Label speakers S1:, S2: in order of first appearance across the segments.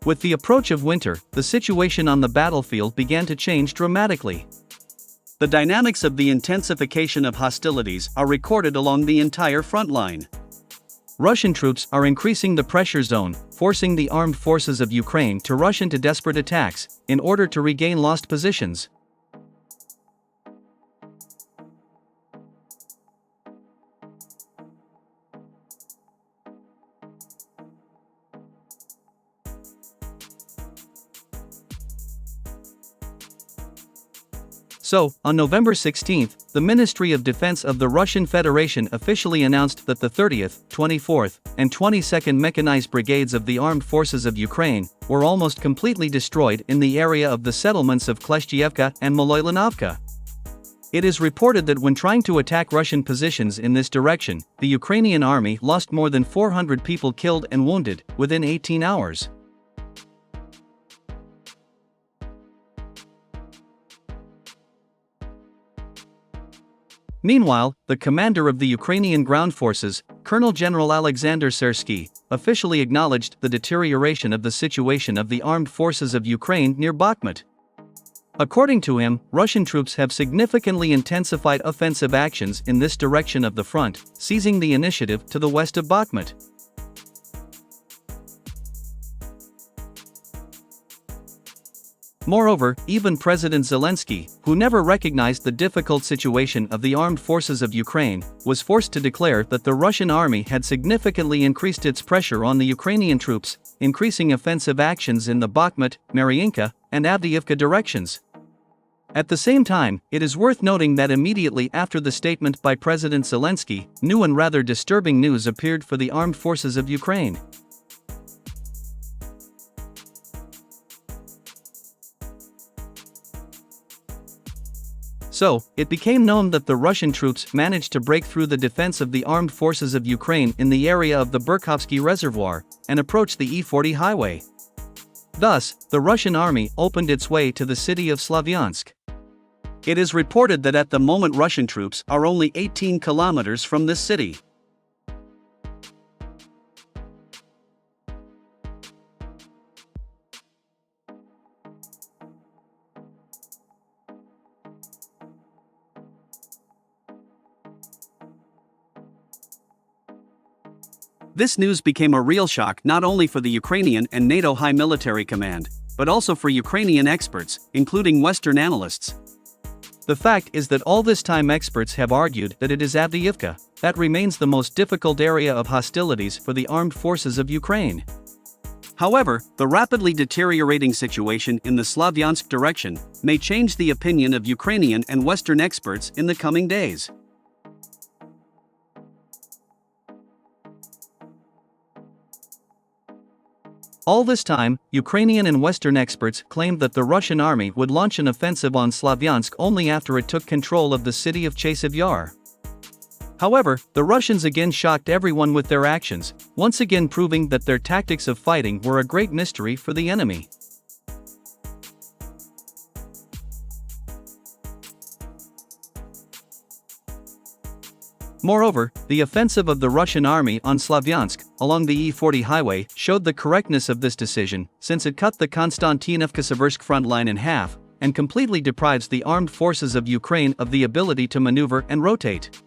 S1: With the approach of winter, the situation on the battlefield began to change dramatically. The dynamics of the intensification of hostilities are recorded along the entire front line. Russian troops are increasing the pressure zone, forcing the armed forces of Ukraine to rush into desperate attacks in order to regain lost positions. So, on November 16, the Ministry of Defense of the Russian Federation officially announced that the 30th, 24th, and 22nd Mechanized Brigades of the Armed Forces of Ukraine were almost completely destroyed in the area of the settlements of Klishchiivka and Maloylanovka. It is reported that when trying to attack Russian positions in this direction, the Ukrainian army lost more than 400 people killed and wounded within 18 hours. Meanwhile, the commander of the Ukrainian ground forces, Colonel General Alexander Siversk, officially acknowledged the deterioration of the situation of the armed forces of Ukraine near Bakhmut. According to him, Russian troops have significantly intensified offensive actions in this direction of the front, seizing the initiative to the west of Bakhmut. Moreover, even President Zelensky, who never recognized the difficult situation of the armed forces of Ukraine, was forced to declare that the Russian army had significantly increased its pressure on the Ukrainian troops, increasing offensive actions in the Bakhmut, Mariinka, and Avdiivka directions. At the same time, it is worth noting that immediately after the statement by President Zelensky, new and rather disturbing news appeared for the armed forces of Ukraine. So, it became known that the Russian troops managed to break through the defense of the armed forces of Ukraine in the area of the Berkhovsky Reservoir and approach the E40 highway. Thus, the Russian army opened its way to the city of Slavyansk. It is reported that at the moment Russian troops are only 18 kilometers from this city. This news became a real shock not only for the Ukrainian and NATO High Military Command, but also for Ukrainian experts, including Western analysts. The fact is that all this time experts have argued that it is Avdiivka that remains the most difficult area of hostilities for the armed forces of Ukraine. However, the rapidly deteriorating situation in the Slavyansk direction may change the opinion of Ukrainian and Western experts in the coming days. All this time, Ukrainian and Western experts claimed that the Russian army would launch an offensive on Slavyansk only after it took control of the city of Chasiv Yar. However, the Russians again shocked everyone with their actions, once again proving that their tactics of fighting were a great mystery for the enemy. Moreover, the offensive of the Russian army on Slavyansk, along the E40 highway, showed the correctness of this decision, since it cut the Konstantinivka-Siversk front line in half, and completely deprives the armed forces of Ukraine of the ability to maneuver and rotate.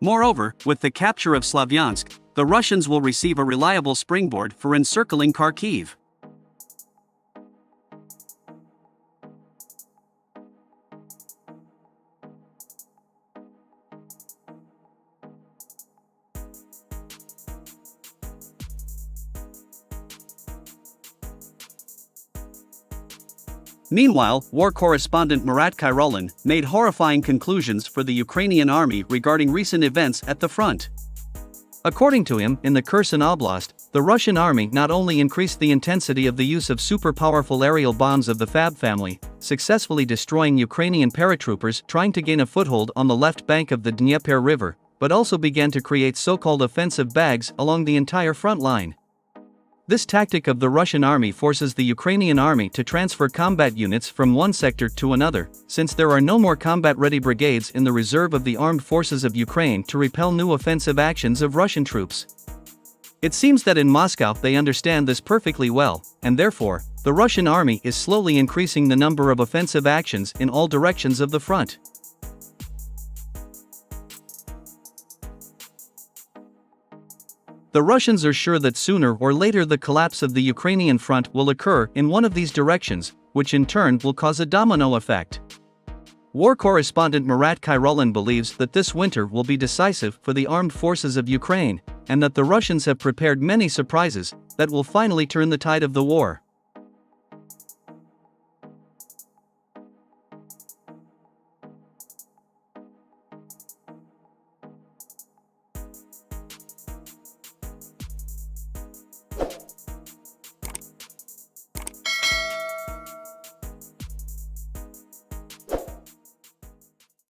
S1: Moreover, with the capture of Slavyansk, the Russians will receive a reliable springboard for encircling Kharkiv. Meanwhile, war correspondent Murat Khairulin made horrifying conclusions for the Ukrainian army regarding recent events at the front. According to him, in the Kherson Oblast, the Russian army not only increased the intensity of the use of super-powerful aerial bombs of the Fab family, successfully destroying Ukrainian paratroopers trying to gain a foothold on the left bank of the Dnieper River, but also began to create so-called offensive bags along the entire front line. This tactic of the Russian army forces the Ukrainian army to transfer combat units from one sector to another, since there are no more combat-ready brigades in the reserve of the armed forces of Ukraine to repel new offensive actions of Russian troops. It seems that in Moscow they understand this perfectly well, and therefore, the Russian army is slowly increasing the number of offensive actions in all directions of the front. The Russians are sure that sooner or later the collapse of the Ukrainian front will occur in one of these directions, which in turn will cause a domino effect. War correspondent Murat Khairulin believes that this winter will be decisive for the armed forces of Ukraine, and that the Russians have prepared many surprises that will finally turn the tide of the war.